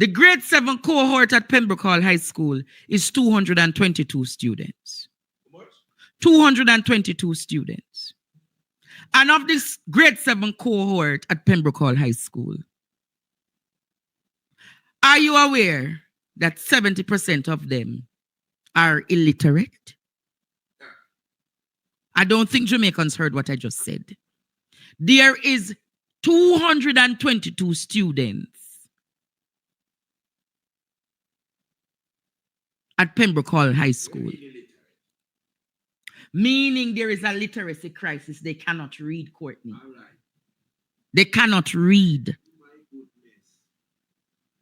The grade 7 cohort at Pembroke High School is 222 students. How much? 222 students. And of this grade 7 cohort at Pembroke High School, are you aware that 70% of them are illiterate? I don't think Jamaicans heard what I just said. There is 222 students at Pembroke High School. Meaning there is a literacy crisis. They cannot read, Courtney. They cannot read.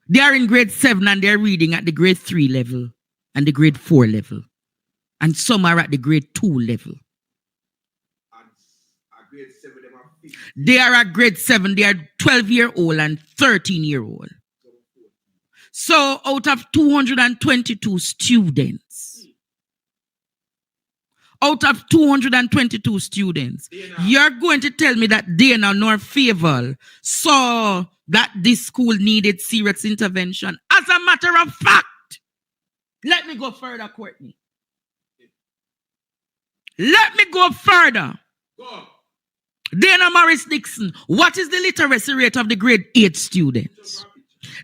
They are in grade 7 and they're reading at the grade 3 level and the grade 4 level. And some are at the grade 2 level. Grade 7, them are 50. They are at grade 7. They are 12-year-old and 13-year-old. So out of 222 students, you're going to tell me that Dana nor Fayetteville saw that this school needed serious intervention. As a matter of fact, let me go further, Courtney. Let me go further. Go. Dana Morris Dixon, what is the literacy rate of the grade 8 students?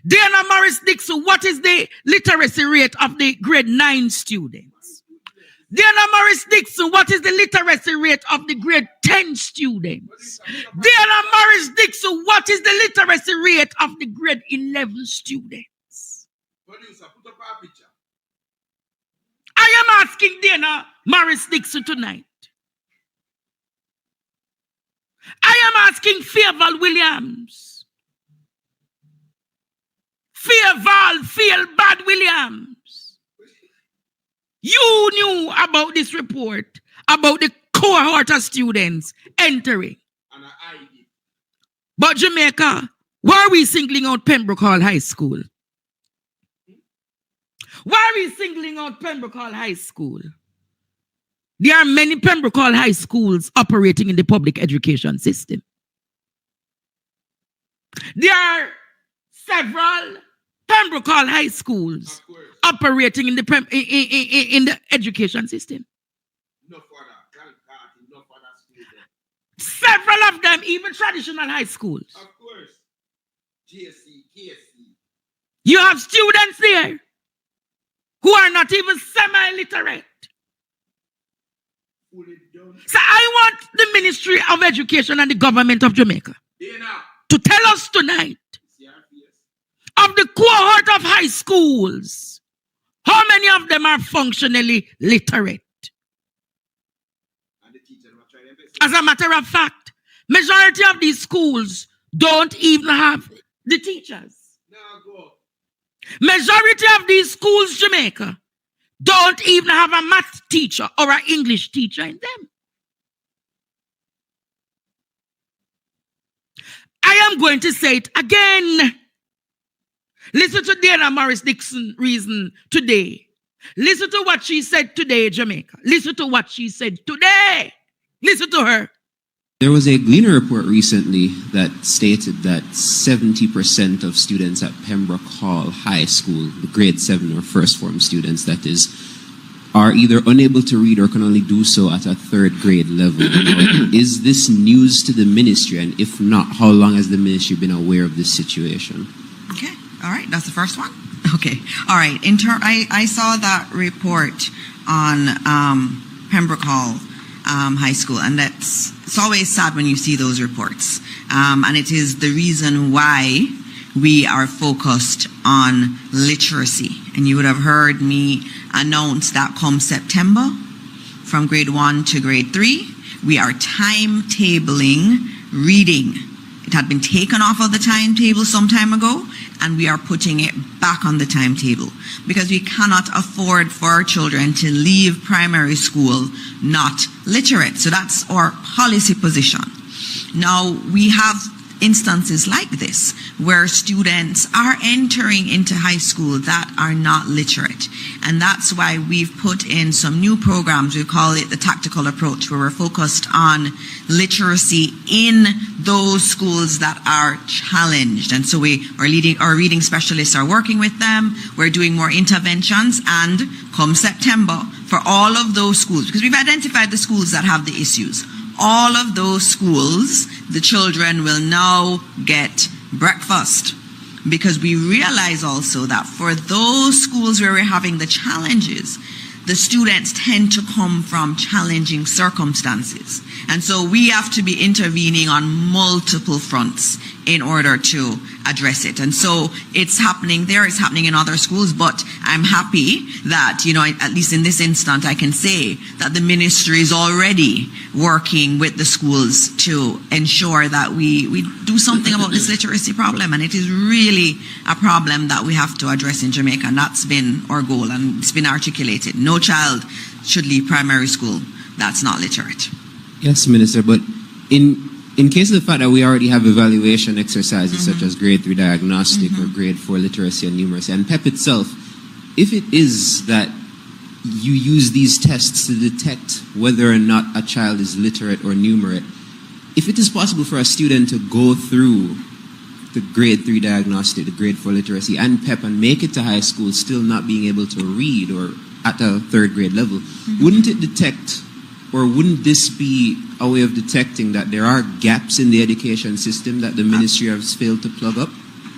Dana Morris Dixon, what is the literacy rate of the grade 9 students? Dana Morris Dixon, what is the literacy rate of the grade 10 students? Dana Morris Dixon, what is the literacy rate of the grade 11 students? Producer, put up our picture. I am asking Dana Morris Dixon tonight. I am asking Fayetteville Williams. Fayetteville Williams. You knew about this report, about the cohort of students entering. And I did. But Jamaica, why are we singling out Pembroke High School? Why are we singling out Pembroke High School? There are many Pembroke High Schools operating in the public education system. There are several Pembroke High Schools operating in the education system. No further. No further schools. Several of them, even traditional high schools. Of course. GSC, KSC. You have students there who are not even semi-literate. So I want the Ministry of Education and the government of Jamaica to tell us tonight of the cohort of high schools, how many of them are functionally literate? As a matter of fact, majority of these schools don't even have the teachers. Majority of these schools, Jamaica, don't even have a math teacher or an English teacher in them. I am going to say it again. Listen to Dana Morris Dixon reason today. Listen to what she said today, Jamaica. Listen to what she said today. Listen to her. There was a Gleaner report recently that stated that 70% of students at Pembroke High School, the grade 7 or first form students that is, are either unable to read or can only do so at a 3rd grade level. Is this news to the ministry? And if not, how long has the ministry been aware of this situation? Okay, all right, that's the first one. Okay, all right. I saw that report on Pembroke High School, and it's always sad when you see those reports. And it is the reason why we are focused on literacy. And you would have heard me announce that come September, from grade 1 to grade 3, we are timetabling reading. It had been taken off of the timetable some time ago, and we are putting it back on the timetable because we cannot afford for our children to leave primary school not literate. So that's our policy position. Now, we have instances like this where students are entering into high school that are not literate. And that's why we've put in some new programs. We call it the tactical approach, where we're focused on literacy in those schools that are challenged. And so our reading specialists are working with them. We're doing more interventions, and come September, for all of those schools, because we've identified the schools that have the issues, all of those schools, the children will now get breakfast, because we realize also that for those schools where we're having the challenges, the students tend to come from challenging circumstances. And so we have to be intervening on multiple fronts in order to address it. And so it's happening there, it's happening in other schools, but I'm happy that, at least in this instant, I can say that the ministry is already working with the schools to ensure that we do something about this literacy problem. And it is really a problem that we have to address in Jamaica. And that's been our goal, and it's been articulated. No child should leave primary school that's not literate. Yes, Minister, but in case of the fact that we already have evaluation exercises such as grade 3 diagnostic or grade 4 literacy and numeracy, and PEP itself, if it is that you use these tests to detect whether or not a child is literate or numerate, if it is possible for a student to go through the grade 3 diagnostic, the grade 4 literacy, and PEP and make it to high school still not being able to read or at a third grade level, wouldn't it detect, or wouldn't this be a way of detecting that there are gaps in the education system that the ministry has failed to plug up?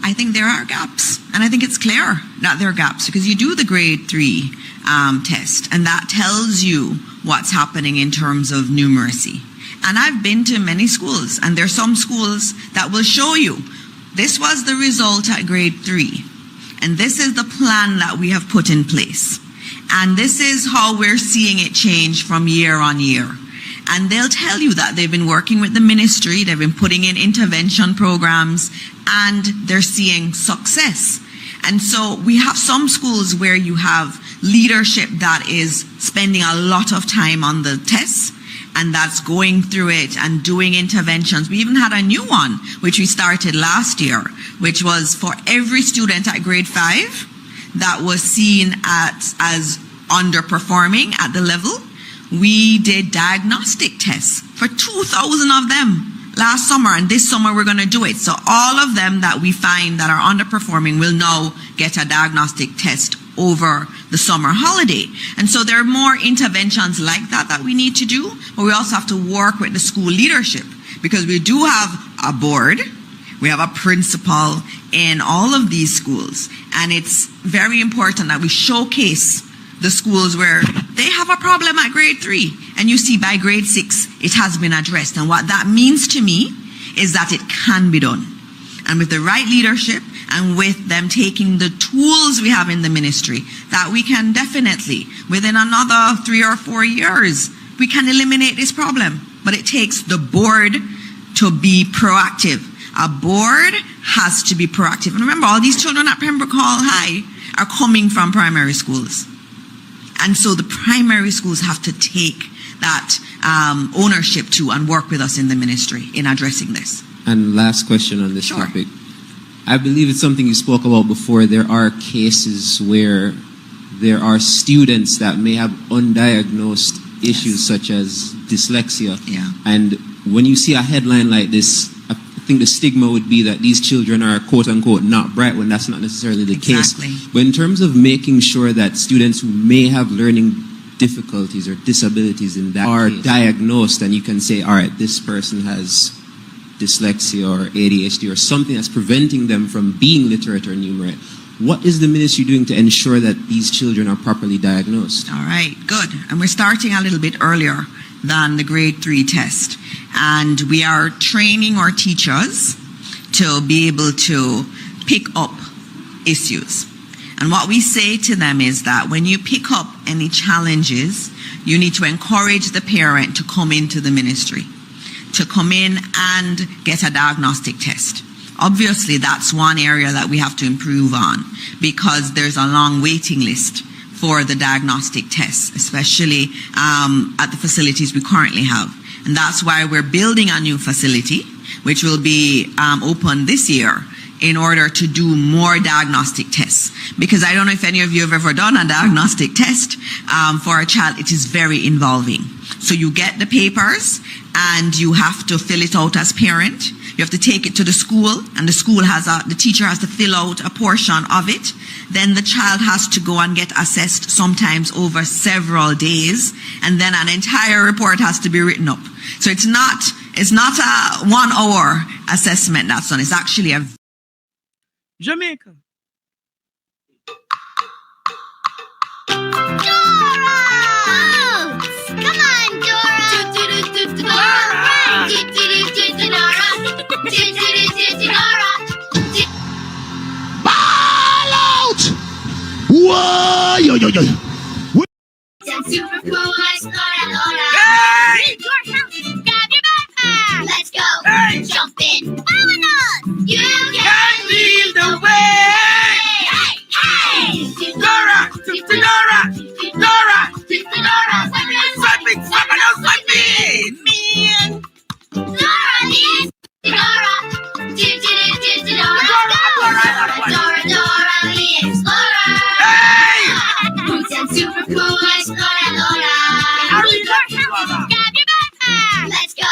I think there are gaps, and I think it's clear that there are gaps, because you do the grade 3 test, and that tells you what's happening in terms of numeracy. And I've been to many schools, and there's some schools that will show you this was the result at grade 3, and this is the plan that we have put in place, and this is how we're seeing it change from year on year. And they'll tell you that they've been working with the ministry, they've been putting in intervention programs, and they're seeing success. And so we have some schools where you have leadership that is spending a lot of time on the tests, and that's going through it and doing interventions. We even had a new one, which we started last year, which was for every student at grade 5 that was seen as underperforming at the level. We did diagnostic tests for 2,000 of them last summer, and this summer we're going to do it. So all of them that we find that are underperforming will now get a diagnostic test over the summer holiday. And so there are more interventions like that that we need to do, but we also have to work with the school leadership, because we do have a board, we have a principal in all of these schools, and it's very important that we showcase the schools where they have a problem at grade 3, and you see by grade 6 it has been addressed. And what that means to me is that it can be done, and with the right leadership and with them taking the tools we have in the ministry, that we can definitely, within another 3 or 4 years, we can eliminate this problem. But it takes the board to be proactive. A board has to be proactive. And remember, all these children at Pembroke Hall High are coming from primary schools. And so the primary schools have to take that ownership too and work with us in the ministry in addressing this. And last question on this topic. I believe it's something you spoke about before. There are cases where there are students that may have undiagnosed issues such as dyslexia. Yeah. And when you see a headline like this, I think the stigma would be that these children are quote unquote not bright, when that's not necessarily the case. But in terms of making sure that students who may have learning difficulties or disabilities in that are diagnosed, and you can say, all right, this person has dyslexia or ADHD or something that's preventing them from being literate or numerate, what is the ministry doing to ensure that these children are properly diagnosed? All right, good. And we're starting a little bit earlier than the grade 3 test. And we are training our teachers to be able to pick up issues. And what we say to them is that when you pick up any challenges, you need to encourage the parent to come into the ministry, to come in and get a diagnostic test. Obviously, that's one area that we have to improve on, because there's a long waiting list for the diagnostic tests, especially at the facilities we currently have. And that's why we're building a new facility, which will be open this year in order to do more diagnostic tests. Because I don't know if any of you have ever done a diagnostic test for a child. It is very involving. So you get the papers and you have to fill it out as parent. You have to take it to the school, and the teacher has to fill out a portion of it. Then the child has to go and get assessed, sometimes over several days, and then an entire report has to be written up. So it's not a 1 hour assessment that's done. It's actually a Jamaica. Dora! Come on, Dora! Dora! Ball out! Whoa! Yo, yo, yo. Super cool, let's go, Dora! Hey! Grab your backpack! Let's go! Hey! Jump in! Vámonos! You Can lead the way! Hey! Hey! Dora! Dora! Dora! Dora! Swipe me! Swipe me! Man! Dora, yes! Dora! Dora, Dora, the Explorer! Hey! Super cool, let's go, Dora! Grab your backpack! Let's go!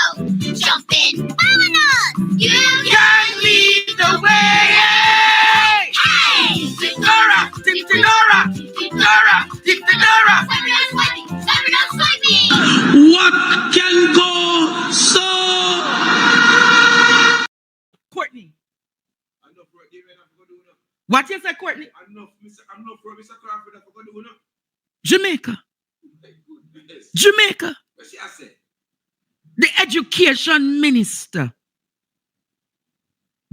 Jump in! Vámonos! You Can lead the way! Hey! Dora! Dora! Dora! Dora! Swipe me! What can go so? Courtney. Enough for give enough for do enough. What you say, Courtney? Enough for Mr. Crawford for do enough. Jamaica. Goodness. Jamaica. What she say? The education minister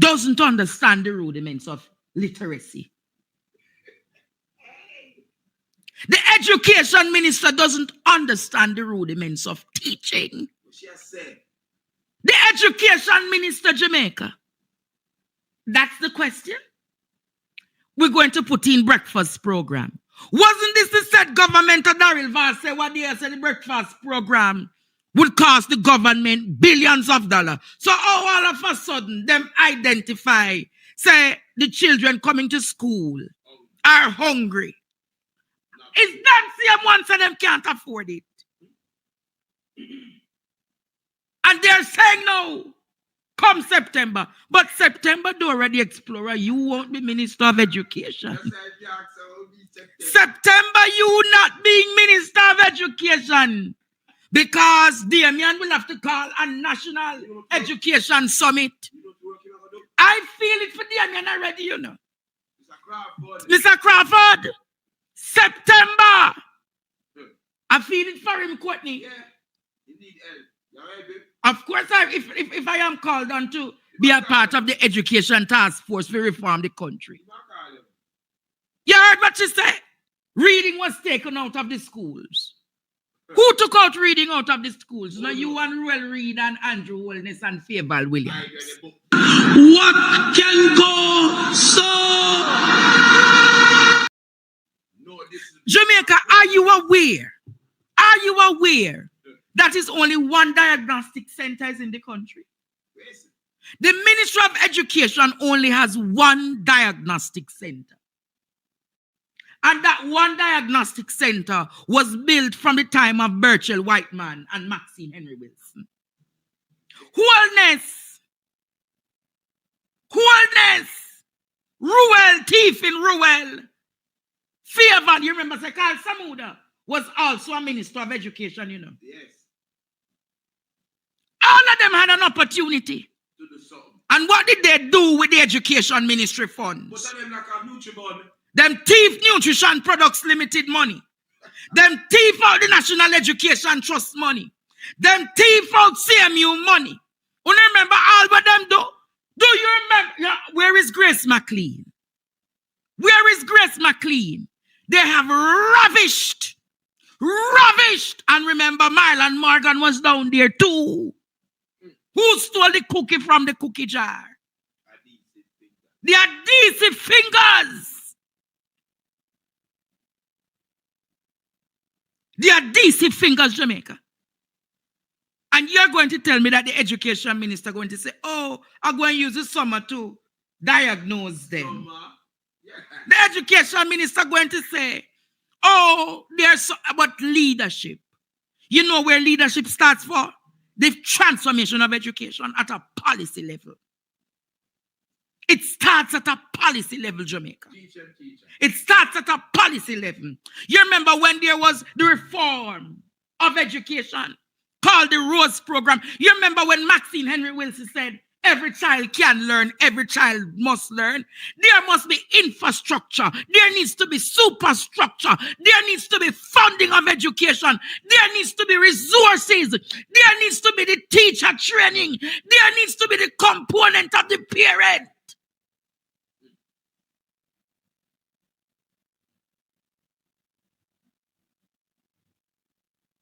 doesn't understand the rudiments of literacy. The education minister doesn't understand the rudiments of teaching. What she say? The education minister, Jamaica. That's the question. We're going to put in breakfast program. Wasn't this the said government of Daryl Vaz say what they said the breakfast program would cost the government billions of dollars? So all of a sudden, them identify, say the children coming to school are hungry. It's that same one say them can't afford it. And they're saying no, come September. But September, Dora the Explorer, you won't be Minister of Education. September, you not being Minister of Education. Because Damien will have to call a National Education Summit. I feel it for Damien already, you know. Mr. Crawford, September. I feel it for him, Courtney. Yeah, you need help. You alright, babe? Of course, if I am called on to be a part of the education task force to reform the country. You heard what she said? Reading was taken out of the schools. Who took out reading out of the schools? Now you and Ruel Reed and Andrew Holness and Fabal Williams. What can go so? No, this is Jamaica, are you aware? Are you aware that is only one diagnostic center is in the country? crazy. The Ministry of Education only has one diagnostic center. And that one diagnostic center was built from the time of Burchell Whiteman and Maxine Henry Wilson. Wholeness. Ruel, thief in Ruel. Favor, you remember, Sekal Samuda was also a Minister of Education, you know. Yes. All of them had an opportunity. To do something. And what did they do with the Education Ministry funds? But them like a Nutribon. Them thief Nutrition Products Limited money. Them thief out the National Education Trust money. Them thief out CMU money. You remember all what them do? Do you remember? Yeah, where is Grace McLean? Where is Grace McLean? They have ravished. And remember, Marlon Morgan was down there too. Who stole the cookie from the cookie jar? The adhesive fingers. The adhesive fingers, Jamaica. And you're going to tell me that the education minister going to say, oh, I'm going to use the summer to diagnose them. The education minister going to say, oh, there's about leadership. You know where leadership starts for? The transformation of education at a policy level. It starts at a policy level, Jamaica. It starts at a policy level. You remember when there was the reform of education called the Rose Program? You remember when Maxine Henry Wilson said, every child can learn, every child must learn. There must be infrastructure. There needs to be superstructure. There needs to be funding of education. There needs to be resources. There needs to be the teacher training. There needs to be the component of the parent.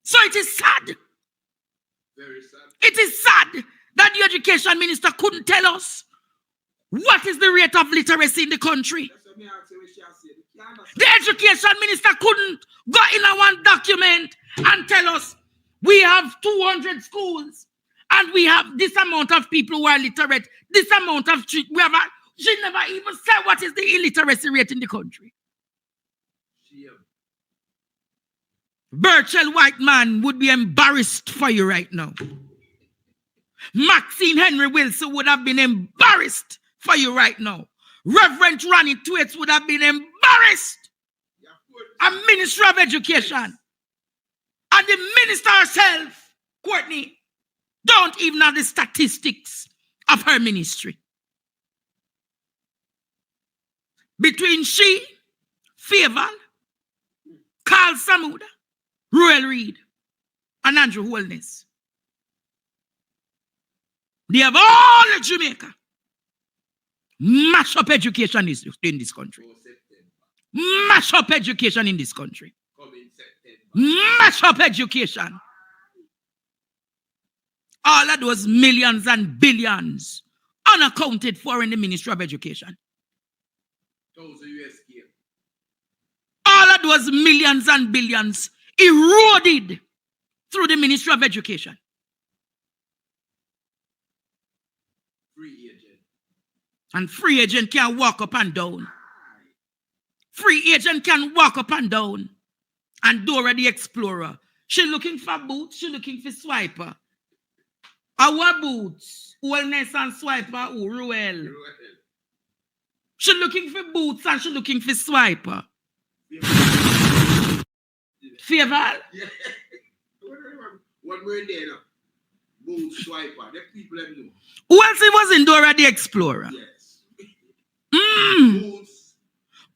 So it is sad. Very sad. It is sad that the education minister couldn't tell us what is the rate of literacy in the country. The education minister couldn't go in a one document and tell us we have 200 schools and we have this amount of people who are literate, this amount of she never even said what is the illiteracy rate in the country. Burchell Whiteman would be embarrassed for you right now. Maxine Henry Wilson would have been embarrassed for you right now. Reverend Ronnie Twaits would have been embarrassed. A minister of education. And the minister herself, Courtney, don't even have the statistics of her ministry. Between she, Faval, Carl Samuda, Royal Reed, and Andrew Holness, they have all of Jamaica mash up education in this country. Mash up education in this country. Mash up education. All of those millions and billions unaccounted for in the Ministry of Education. All of those millions and billions eroded through the Ministry of Education. And free agent can walk up and down. Free agent can walk up and down. And Dora the Explorer, she looking for boots, she looking for swiper. Our boots, Wellness and Swiper, Ruel. She looking for boots and she looking for swiper. Faval? One more day now. Boots, swiper. The people let me know. Who else it was in Dora the Explorer? Yes.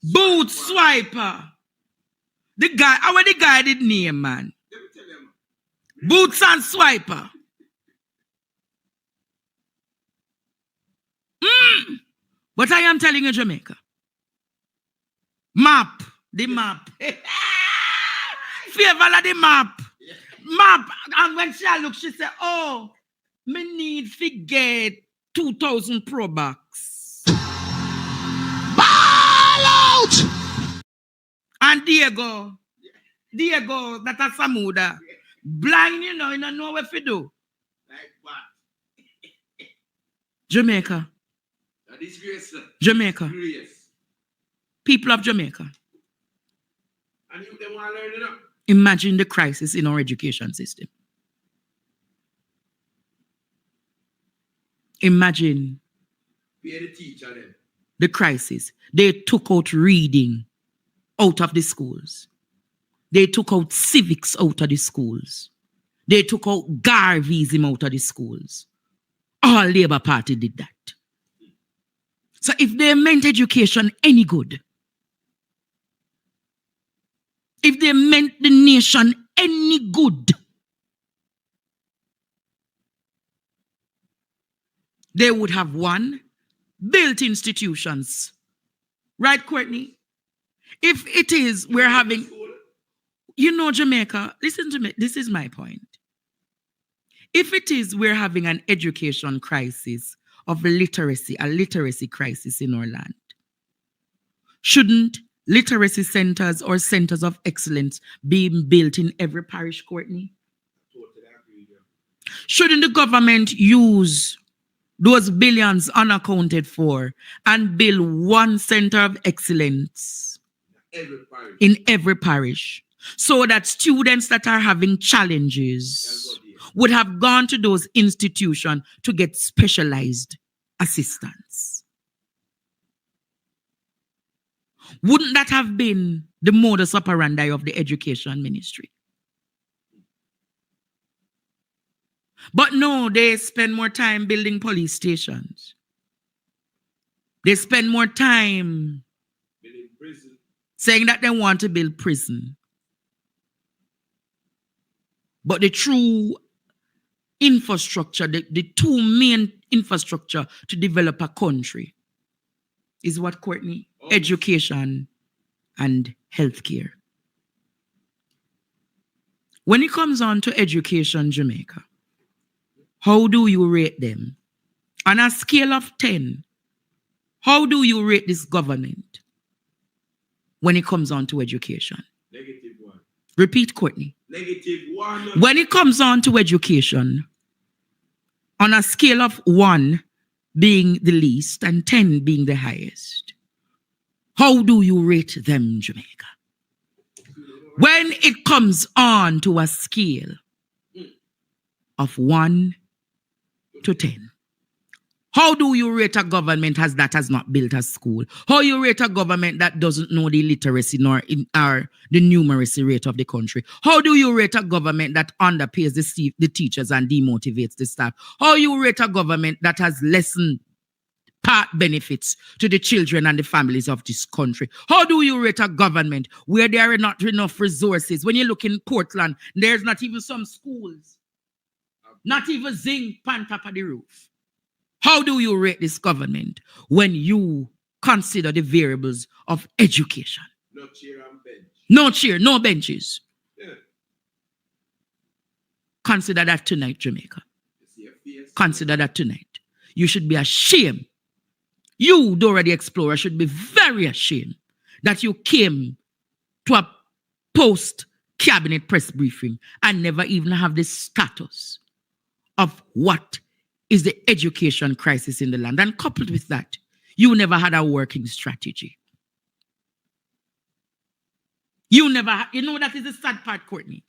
Boots, swiper. The guy, how the guy did name, man? Let me tell them. Boots and swiper. But I am telling you, Jamaica. Map. The map. Faval of the map. Map. And when she looked, she said, oh, me need to get 2,000 Pro Bucks. Ball out! And Diego, that's Samuda. Blind, you don't know what to do. Like what? Jamaica. That is grace, sir. Jamaica. Grace. People of Jamaica. And you them want to learn it up. Imagine the crisis in our education system. Imagine Be the teacher then. the crisis. They took out reading out of the schools. They took out civics out of the schools. They took out Garveyism out of the schools. All Labour Party did that. So if they meant education any good, if they meant the nation any good, they would have, one, built institutions. Right, Courtney? If it is, we're having, you know, Jamaica, listen to me, this is my point. If it is, we're having an education crisis of literacy, a literacy crisis in our land, shouldn't literacy centers or centers of excellence be built in every parish, Courtney? Totally agree. Shouldn't the government use those billions unaccounted for and build one center of excellence Every parish. in every parish so that students that are having challenges would have gone to those institutions to get specialized assistance? Wouldn't that have been the modus operandi of the education ministry? But no, they spend more time building police stations. They spend more time Building prison. saying that they want to build prison. But the true infrastructure, the two main infrastructure to develop a country is what, Courtney? Oh. Education and healthcare. When it comes on to education, Jamaica, how do you rate them? On a scale of 10, how do you rate this government when it comes on to education? -1. Repeat, Courtney. -1. When it comes on to education, on a scale of 1 being the least and 10 being the highest, how do you rate them, Jamaica? When it comes on to a scale of 1 to 10, how do you rate a government that has not built a school? How you rate a government that doesn't know the literacy nor the numeracy rate of the country? How do you rate a government that underpays the teachers and demotivates the staff? How you rate a government that has lessened part benefits to the children and the families of this country? How do you rate a government where there are not enough resources? When you look in Portland, there's not even some schools, not even zinc on top of the roof. How do you rate this government when you consider the variables of education? No chair and bench. No chair, no benches. Yeah. Consider that tonight, Jamaica. You see a face. Consider that tonight. You should be ashamed. You, Dora the Explorer, should be very ashamed that you came to a post-cabinet press briefing and never even have the status of what is the education crisis in the land. And coupled with that, you never had a working strategy. You know that is the sad part, Courtney.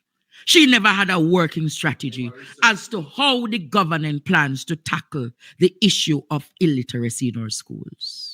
She never had a working strategy as to how the government plans to tackle the issue of illiteracy in our schools.